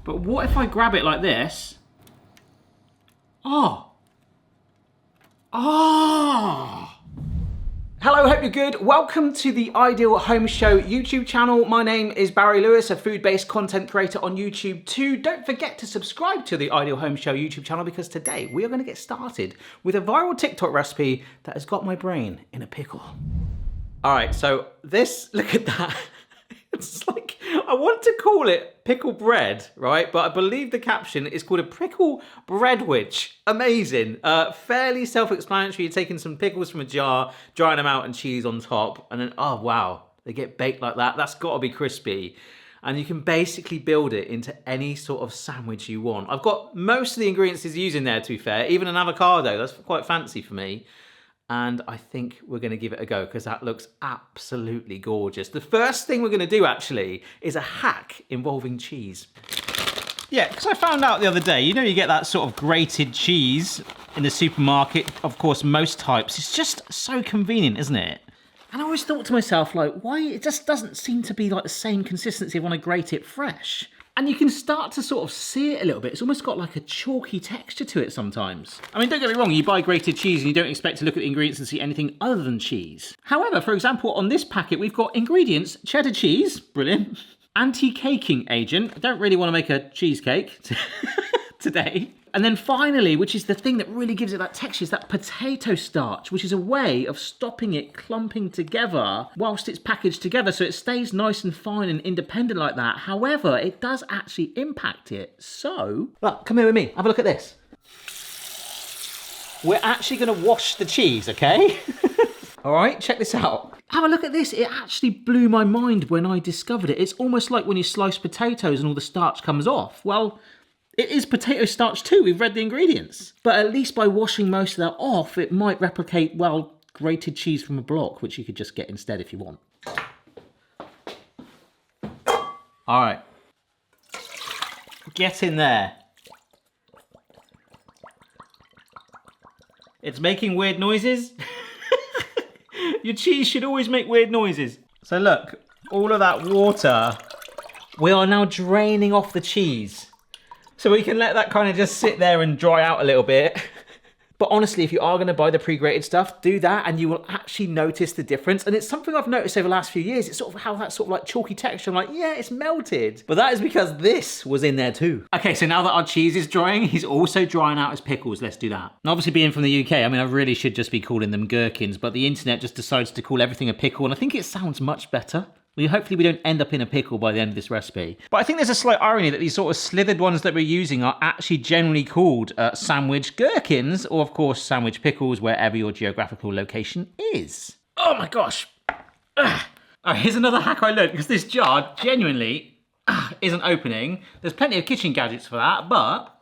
But what if I grab it like this? Oh. Oh. Hello, hope you're good. Welcome to the Ideal Home Show YouTube channel. My name is Barry Lewis, a food-based content creator on YouTube too. Don't forget to subscribe to the Ideal Home Show YouTube channel because today we are going to get started with a viral TikTok recipe that has got my brain in a pickle. All right, so this, look at that. It's like, I want to call it pickle bread, right? But I believe the caption is called a Pickle Breadwich. Amazing. Fairly self-explanatory. You're taking some pickles from a jar, drying them out and cheese on top. And then, oh wow, they get baked like that. That's got to be crispy. And you can basically build it into any sort of sandwich you want. I've got most of the ingredients used in there, to be fair. Even an avocado, that's quite fancy for me. And I think we're gonna give it a go because that looks absolutely gorgeous. The first thing we're gonna do actually is a hack involving cheese. Yeah, because I found out the other day, you know, you get that sort of grated cheese in the supermarket, of course, most types. It's just so convenient, isn't it? And I always thought to myself, like, why it just doesn't seem to be like the same consistency when I grate it fresh. And you can start to sort of see it a little bit. It's almost got like a chalky texture to it sometimes. I mean, don't get me wrong, you buy grated cheese and you don't expect to look at the ingredients and see anything other than cheese. However, for example, on this packet, we've got ingredients, cheddar cheese, brilliant, anti-caking agent. I don't really want to make a cheesecake today. And then finally, which is the thing that really gives it that texture, is that potato starch, which is a way of stopping it clumping together whilst it's packaged together so it stays nice and fine and independent like that. However, it does actually impact it. So, look, come here with me. Have a look at this. We're actually going to wash the cheese, okay? All right, check this out. Have a look at this. It actually blew my mind when I discovered it. It's almost like when you slice potatoes and all the starch comes off. Well, it is potato starch too, we've read the ingredients. But at least by washing most of that off, it might replicate, well, grated cheese from a block, which you could just get instead if you want. All right. Get in there. It's making weird noises. Your cheese should always make weird noises. So look, all of that water, we are now draining off the cheese. So we can let that kind of just sit there and dry out a little bit. But honestly, if you are going to buy the pre-grated stuff, do that and you will actually notice the difference. And it's something I've noticed over the last few years. It's sort of how that sort of like chalky texture, I'm like, yeah, it's melted. But that is because this was in there too. Okay, so now that our cheese is drying, he's also drying out his pickles. Let's do that. And obviously being from the UK, I mean, I really should just be calling them gherkins, but the internet just decides to call everything a pickle. And I think it sounds much better. Hopefully we don't end up in a pickle by the end of this recipe. But I think there's a slight irony that these sort of slithered ones that we're using are actually generally called sandwich gherkins, or of course sandwich pickles, wherever your geographical location is. Oh my gosh. All right, here's another hack I learned, because this jar genuinely isn't opening. There's plenty of kitchen gadgets for that, but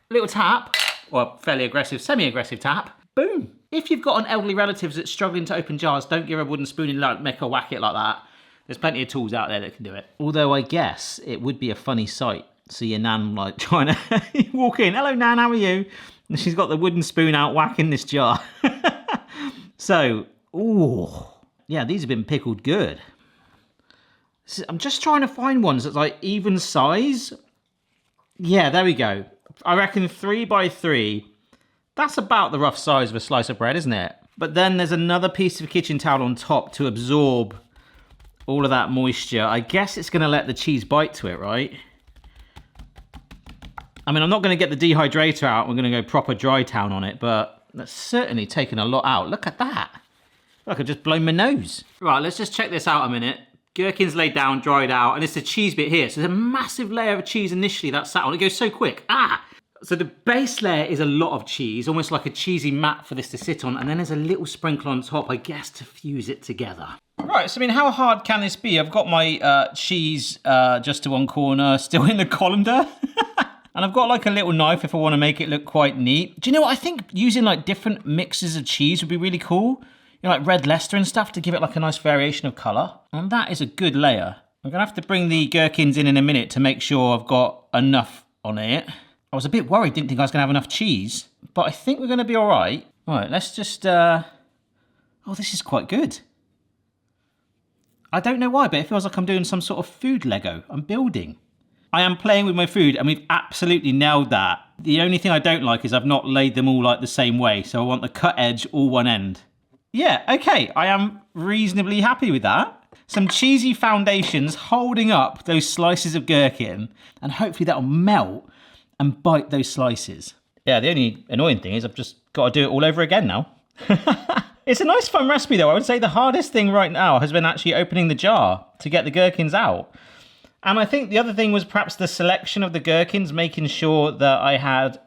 little tap, or fairly aggressive, semi-aggressive tap, boom. If you've got an elderly relative that's struggling to open jars, don't give her a wooden spoon and like make her whack it like that. There's plenty of tools out there that can do it. Although I guess it would be a funny sight. See your nan like trying to walk in. Hello nan, how are you? And she's got the wooden spoon out whacking this jar. So, ooh, yeah, these have been pickled good. I'm just trying to find ones that's like even size. Yeah, there we go. I reckon 3 by 3. That's about the rough size of a slice of bread, isn't it? But then there's another piece of kitchen towel on top to absorb all of that moisture. I guess it's going to let the cheese bite to it, right? I mean, I'm not going to get the dehydrator out. We're going to go proper dry town on it, but that's certainly taken a lot out. Look at that. I could just blow my nose. Right, let's just check this out a minute. Gherkins laid down, dried out, and it's the cheese bit here. So there's a massive layer of cheese initially that's sat on. It goes so quick. So the base layer is a lot of cheese, almost like a cheesy mat for this to sit on, and then there's a little sprinkle on top, I guess, to fuse it together. Right, so I mean, how hard can this be? I've got my cheese just to one corner, still in the colander. And I've got like a little knife if I want to make it look quite neat. Do you know what? I think using like different mixes of cheese would be really cool. You know, like red Leicester and stuff to give it like a nice variation of colour. And that is a good layer. I'm going to have to bring the gherkins in a minute to make sure I've got enough on it. I was a bit worried, didn't think I was going to have enough cheese, but I think we're going to be all right. All right, let's just, oh, this is quite good. I don't know why, but it feels like I'm doing some sort of food Lego. I'm building. I am playing with my food, and we've absolutely nailed that. The only thing I don't like is I've not laid them all like the same way, so I want the cut edge all one end. Yeah, okay, I am reasonably happy with that. Some cheesy foundations holding up those slices of gherkin, and hopefully that'll melt and bite those slices. Yeah, the only annoying thing is I've just got to do it all over again now. It's a nice fun recipe though. I would say the hardest thing right now has been actually opening the jar to get the gherkins out. And I think the other thing was perhaps the selection of the gherkins, making sure that I had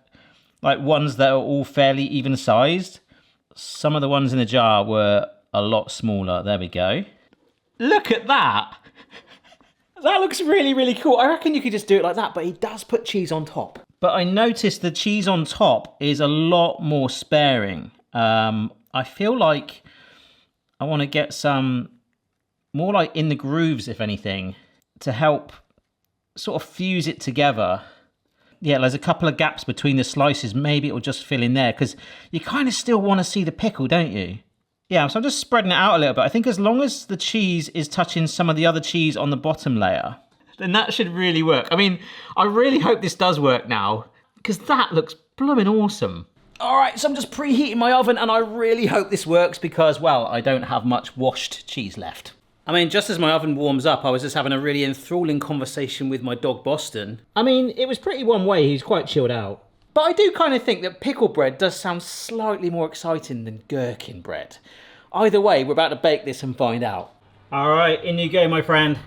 like ones that are all fairly even sized. Some of the ones in the jar were a lot smaller. There we go. Look at that. That looks really, really cool. I reckon you could just do it like that, but he does put cheese on top. But I noticed the cheese on top is a lot more sparing. I feel like I want to get some more like in the grooves, if anything, to help sort of fuse it together. Yeah, there's a couple of gaps between the slices. Maybe it'll just fill in there because you kind of still want to see the pickle, don't you? Yeah, so I'm just spreading it out a little bit. I think as long as the cheese is touching some of the other cheese on the bottom layer, then that should really work. I mean, I really hope this does work now because that looks blooming awesome. All right, so I'm just preheating my oven and I really hope this works because, well, I don't have much washed cheese left. I mean, just as my oven warms up, I was just having a really enthralling conversation with my dog, Boston. I mean, it was pretty one way. He's quite chilled out. But I do kind of think that pickle bread does sound slightly more exciting than gherkin bread. Either way, we're about to bake this and find out. All right, in you go, my friend.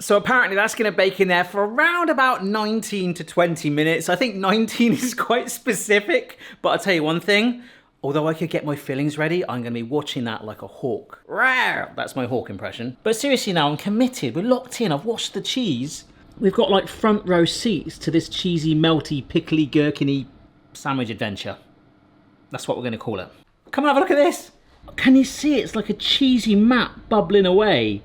So apparently that's going to bake in there for around about 19 to 20 minutes. I think 19 is quite specific, but I'll tell you one thing. Although I could get my fillings ready, I'm going to be watching that like a hawk. Rawr! That's my hawk impression. But seriously now, I'm committed. We're locked in. I've washed the cheese. We've got like front row seats to this cheesy, melty, pickly, gherkiny sandwich adventure. That's what we're going to call it. Come and have a look at this. Can you see it's like a cheesy mat bubbling away?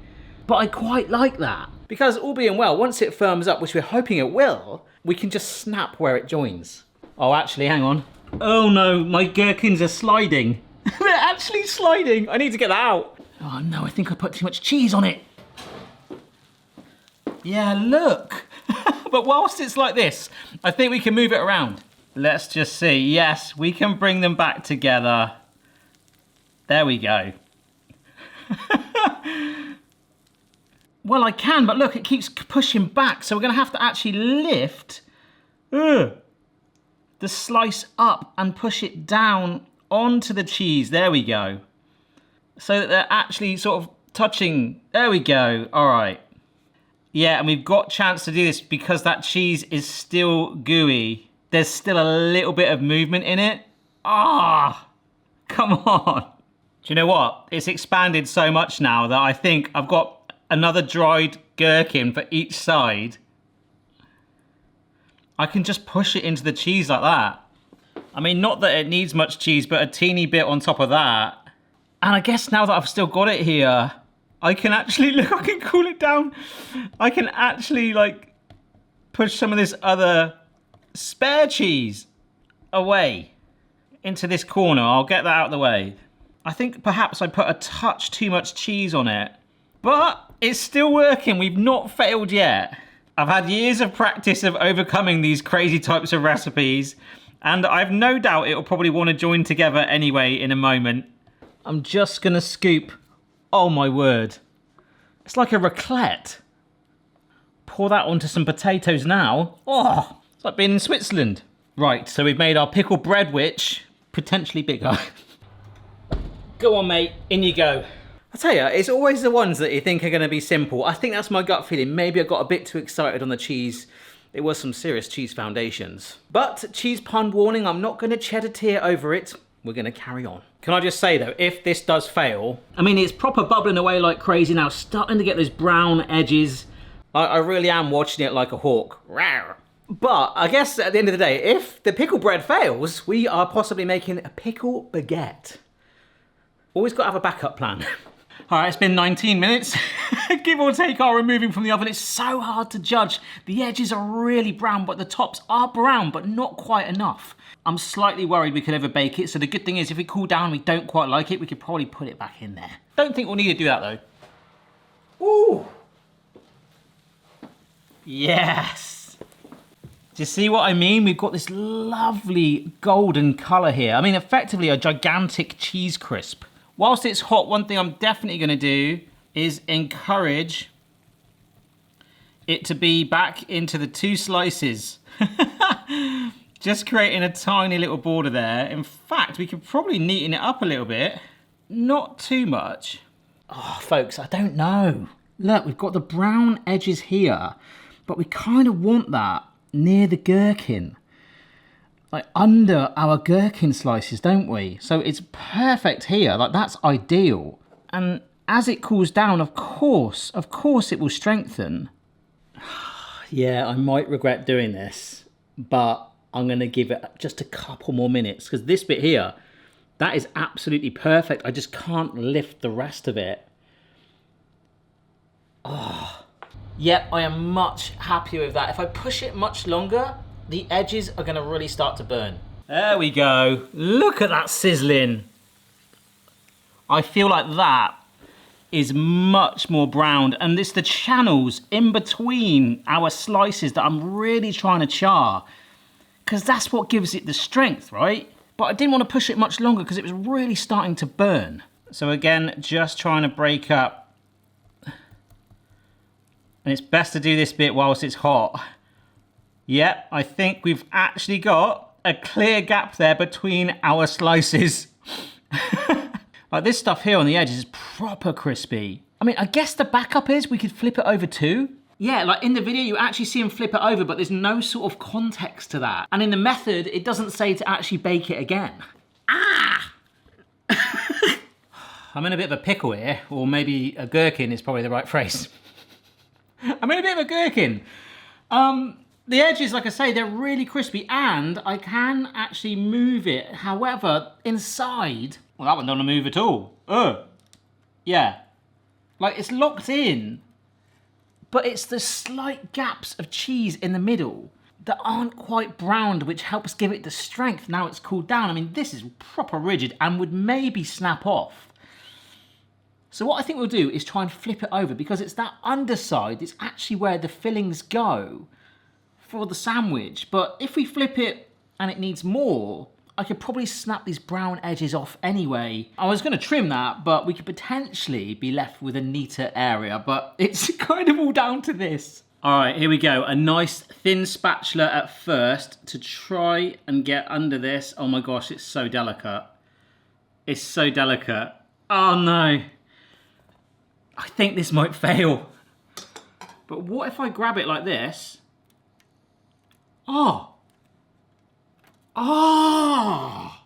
But I quite like that. Because all being well, once it firms up, which we're hoping it will, we can just snap where it joins. Oh, actually, hang on. Oh no, my gherkins are sliding. They're actually sliding. I need to get that out. Oh no, I think I put too much cheese on it. Yeah, look. But whilst it's like this, I think we can move it around. Let's just see. Yes, we can bring them back together. There we go. Well, I can, but look, it keeps pushing back. So we're going to have to actually lift the slice up and push it down onto the cheese. There we go. So that they're actually sort of touching. There we go. All right. Yeah, and we've got a chance to do this because that cheese is still gooey. There's still a little bit of movement in it. Ah, come on. Do you know what? It's expanded so much now that I think I've got another dried gherkin for each side. I can just push it into the cheese like that. I mean, not that it needs much cheese, but a teeny bit on top of that. And I guess now that I've still got it here, I can actually, look, I can cool it down. I can actually like push some of this other spare cheese away into this corner. I'll get that out of the way. I think perhaps I put a touch too much cheese on it, but it's still working. We've not failed yet. I've had years of practice of overcoming these crazy types of recipes, and I've no doubt it'll probably want to join together anyway in a moment. I'm just gonna scoop. Oh my word. It's like a raclette. Pour that onto some potatoes now. Oh, it's like being in Switzerland. Right, so we've made our pickle breadwich potentially bigger. Go on, mate, in you go. I tell you, it's always the ones that you think are going to be simple. I think that's my gut feeling. Maybe I got a bit too excited on the cheese. It was some serious cheese foundations. But, cheese pun warning, I'm not going to shed a tear over it. We're going to carry on. Can I just say though, if this does fail, I mean, it's proper bubbling away like crazy now, starting to get those brown edges. I really am watching it like a hawk. Rawr. But I guess at the end of the day, if the pickle bread fails, we are possibly making a pickle baguette. Always got to have a backup plan. All right, it's been 19 minutes, give or take, are removing from the oven. It's so hard to judge. The edges are really brown, but the tops are brown, but not quite enough. I'm slightly worried we could ever bake it, so the good thing is if we cool down and we don't quite like it, we could probably put it back in there. Don't think we'll need to do that though. Ooh! Yes! Do you see what I mean? We've got this lovely golden colour here. I mean, effectively a gigantic cheese crisp. Whilst it's hot, one thing I'm definitely going to do is encourage it to be back into the 2 slices. Just creating a tiny little border there. In fact, we could probably neaten it up a little bit. Not too much. Oh, folks, I don't know. Look, we've got the brown edges here, but we kind of want that near the gherkin. Like under our gherkin slices, don't we? So it's perfect here, like that's ideal. And as it cools down, of course it will strengthen. Yeah, I might regret doing this, but I'm gonna give it just a couple more minutes because this bit here, that is absolutely perfect. I just can't lift the rest of it. Oh, yep, I am much happier with that. If I push it much longer, the edges are gonna really start to burn. There we go. Look at that sizzling. I feel like that is much more browned, and it's the channels in between our slices that I'm really trying to char, because that's what gives it the strength, right? But I didn't want to push it much longer because it was really starting to burn. So again, just trying to break up. And it's best to do this bit whilst it's hot. Yep, I think we've actually got a clear gap there between our slices. Like this stuff here on the edge is proper crispy. I mean, I guess the backup is we could flip it over too. Yeah, like in the video you actually see him flip it over, but there's no sort of context to that. And in the method, it doesn't say to actually bake it again. Ah! I'm in a bit of a pickle here, or maybe a gherkin is probably the right phrase. I'm in a bit of a gherkin. The edges, like I say, they're really crispy, and I can actually move it. However, inside, well, that one doesn't move at all. Yeah. Like, it's locked in, but it's the slight gaps of cheese in the middle that aren't quite browned, which helps give it the strength now it's cooled down. I mean, this is proper rigid and would maybe snap off. So what I think we'll do is try and flip it over, because it's that underside, it's actually where the fillings go for the sandwich. But if we flip it and it needs more, I could probably snap these brown edges off anyway. I was gonna trim that, but we could potentially be left with a neater area, but it's kind of all down to this. All right, here we go. A nice thin spatula at first to try and get under this. Oh my gosh, it's so delicate. It's so delicate. Oh no. I think this might fail. But what if I grab it like this? Oh. Oh.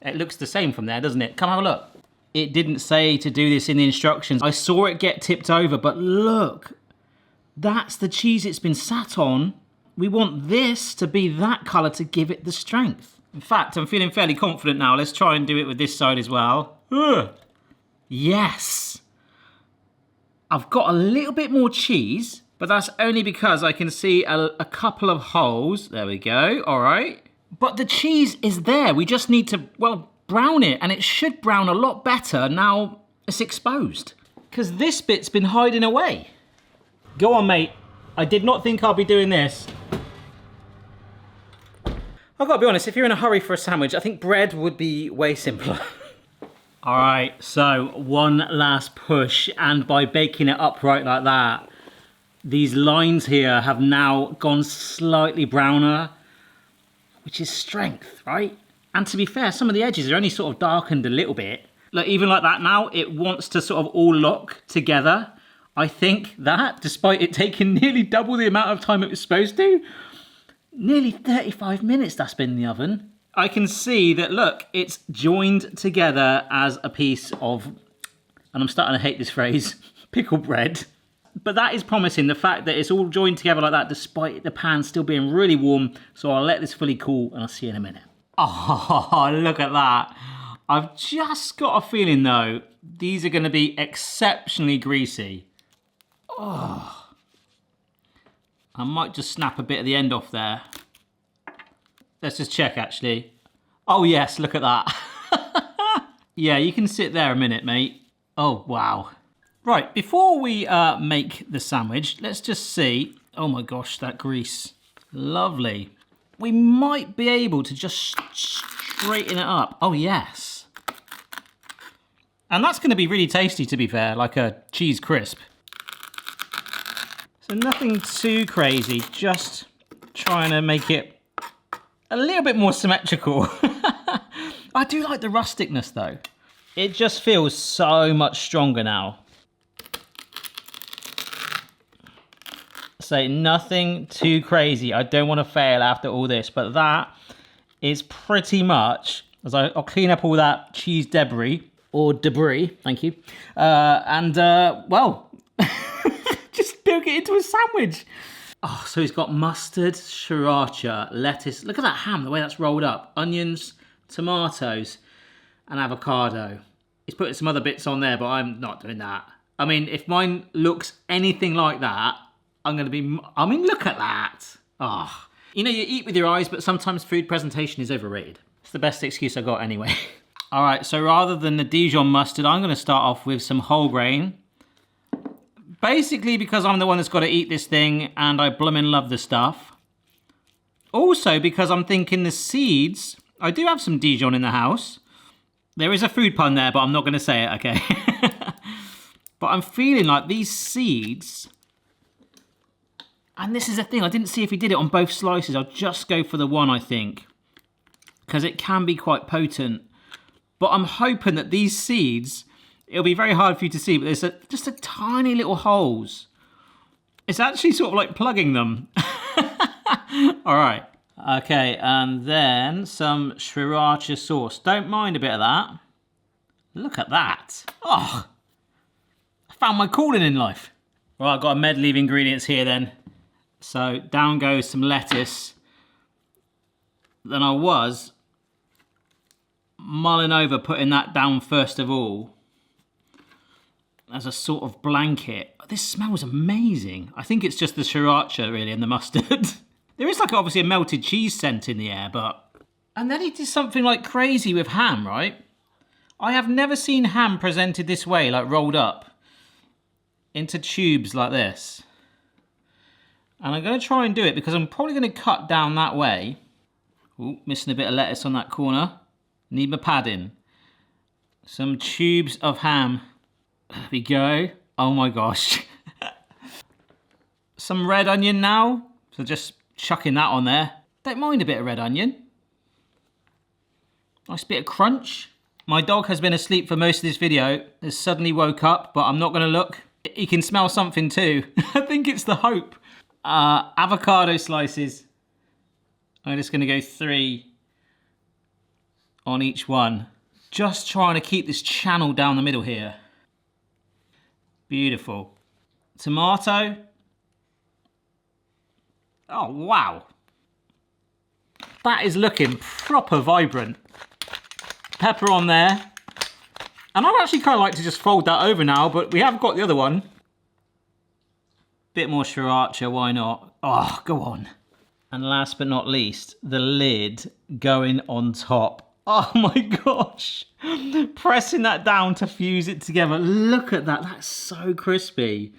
It looks the same from there, doesn't it? Come have a look. It didn't say to do this in the instructions. I saw it get tipped over, but look. That's the cheese it's been sat on. We want this to be that colour to give it the strength. In fact, I'm feeling fairly confident now. Let's try and do it with this side as well. Ugh. Yes. I've got a little bit more cheese, but that's only because I can see a couple of holes. There we go, all right. But the cheese is there. We just need to, well, brown it, and it should brown a lot better now it's exposed. Because this bit's been hiding away. Go on, mate. I did not think I'll be doing this. I've got to be honest, if you're in a hurry for a sandwich, I think bread would be way simpler. All right, so one last push, and by baking it upright like that, these lines here have now gone slightly browner, which is strength, right? And to be fair, some of the edges are only sort of darkened a little bit. Like even like that now, it wants to sort of all lock together. I think that, despite it taking nearly double the amount of time it was supposed to, nearly 35 minutes that's been in the oven. I can see that, look, it's joined together as a piece of, and I'm starting to hate this phrase, pickle bread. But that is promising, the fact that it's all joined together like that despite the pan still being really warm. So I'll let this fully cool and I'll see you in a minute. Oh, look at that. I've just got a feeling though, these are gonna be exceptionally greasy. Oh. I might just snap a bit of the end off there. Let's just check actually. Oh yes, look at that. Yeah, you can sit there a minute, mate. Oh, wow. Right, before we make the sandwich, let's just see. Oh my gosh, that grease. Lovely. We might be able to just straighten it up. Oh yes. And that's gonna be really tasty, to be fair, like a cheese crisp. So nothing too crazy, just trying to make it a little bit more symmetrical. I do like the rusticness though. It just feels so much stronger now. So nothing too crazy. I don't want to fail after all this, but that is pretty much, as I'll clean up all that cheese debris, or debris, thank you. Well, just build it into a sandwich. Oh, so he's got mustard, sriracha, lettuce. Look at that ham, the way that's rolled up. Onions, tomatoes, and avocado. He's putting some other bits on there, but I'm not doing that. I mean, if mine looks anything like that, I'm going to be... I mean, look at that. Oh. You know, you eat with your eyes, but sometimes food presentation is overrated. It's the best excuse I got anyway. All right, so rather than the Dijon mustard, I'm going to start off with some whole grain. Basically because I'm the one that's got to eat this thing and I bloomin' love the stuff. Also because I'm thinking the seeds... I do have some Dijon in the house. There is a food pun there, but I'm not going to say it, okay? But I'm feeling like these seeds... And this is the thing, I didn't see if he did it on both slices. I'll just go for the one, I think. Because it can be quite potent. But I'm hoping that these seeds... It'll be very hard for you to see, but there's just a tiny little holes. It's actually sort of like plugging them. All right. Okay, and then some sriracha sauce. Don't mind a bit of that. Look at that. Oh, I found my calling in life. Right, I've got a medley of ingredients here then. So down goes some lettuce. Then I was mulling over putting that down first of all as a sort of blanket. This smells amazing. I think it's just the sriracha really and the mustard. There is like obviously a melted cheese scent in the air, but... And then he did something like crazy with ham, right? I have never seen ham presented this way, like rolled up into tubes like this. And I'm going to try and do it because I'm probably going to cut down that way. Ooh, missing a bit of lettuce on that corner. Need my padding. Some tubes of ham. There we go. Oh my gosh. Some red onion now. So just chucking that on there. Don't mind a bit of red onion. Nice bit of crunch. My dog has been asleep for most of this video. Has suddenly woke up, but I'm not going to look. He can smell something too. I think it's the hope. Avocado slices. I'm just going to go 3 on each one. Just trying to keep this channel down the middle here. Beautiful. Tomato. Oh, wow. That is looking proper vibrant. Pepper on there. And I'd actually kind of like to just fold that over now, but we have got the other one. Bit more sriracha, why not? Oh, go on. And last but not least, the lid going on top. Oh my gosh. Pressing that down to fuse it together. Look at that, that's so crispy.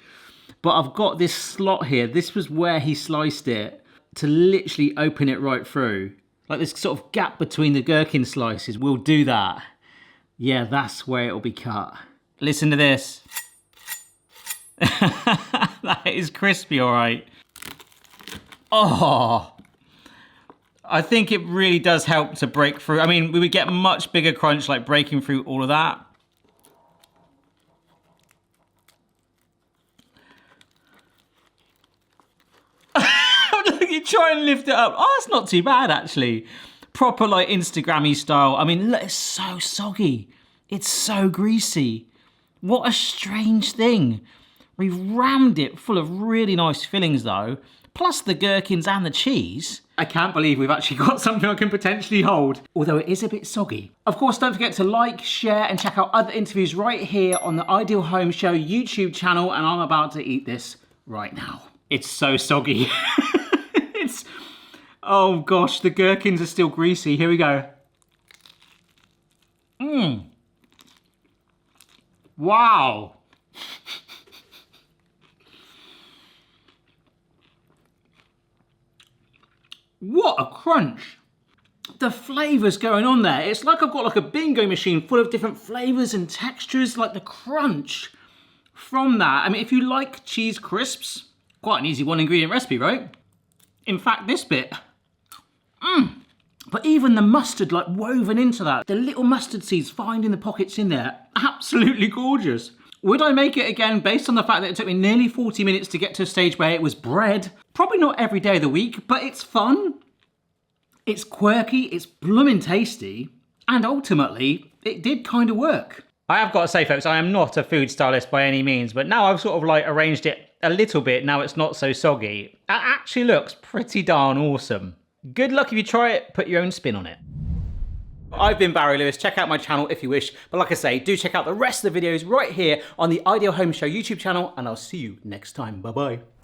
But I've got this slot here. This was where he sliced it to literally open it right through. Like this sort of gap between the gherkin slices. We'll do that. Yeah, that's where it'll be cut. Listen to this. That is crispy, all right. Oh, I think it really does help to break through. I mean, we would get much bigger crunch like breaking through all of that. You try and lift it up. Oh, it's not too bad, actually. Proper, like, Instagram-y style. I mean, look, it's so soggy. It's so greasy. What a strange thing. We rammed it full of really nice fillings, though. plus the gherkins and the cheese. I can't believe we've actually got something I can potentially hold, although it is a bit soggy. Of course, don't forget to like, share, and check out other interviews right here on the Ideal Home Show YouTube channel, and I'm about to eat this right now. It's so soggy. Oh gosh, the gherkins are still greasy. Here we go. Wow. What a crunch. The flavours going on there. It's like I've got like a bingo machine full of different flavours and textures, like the crunch from that. I mean, if you like cheese crisps, quite an easy one ingredient recipe, right? In fact, this bit, but even the mustard like woven into that, the little mustard seeds finding the pockets in there, absolutely gorgeous. Would I make it again based on the fact that it took me nearly 40 minutes to get to a stage where it was bread? Probably not every day of the week, but it's fun. It's quirky, it's blooming tasty, and ultimately, it did kind of work. I have got to say, folks, I am not a food stylist by any means, but now I've sort of like arranged it a little bit, now it's not so soggy. It actually looks pretty darn awesome. Good luck if you try it, put your own spin on it. I've been Barry Lewis. Check out my channel if you wish, but like I say, do check out the rest of the videos right here on the Ideal Home Show YouTube channel, and I'll see you next time. Bye-bye.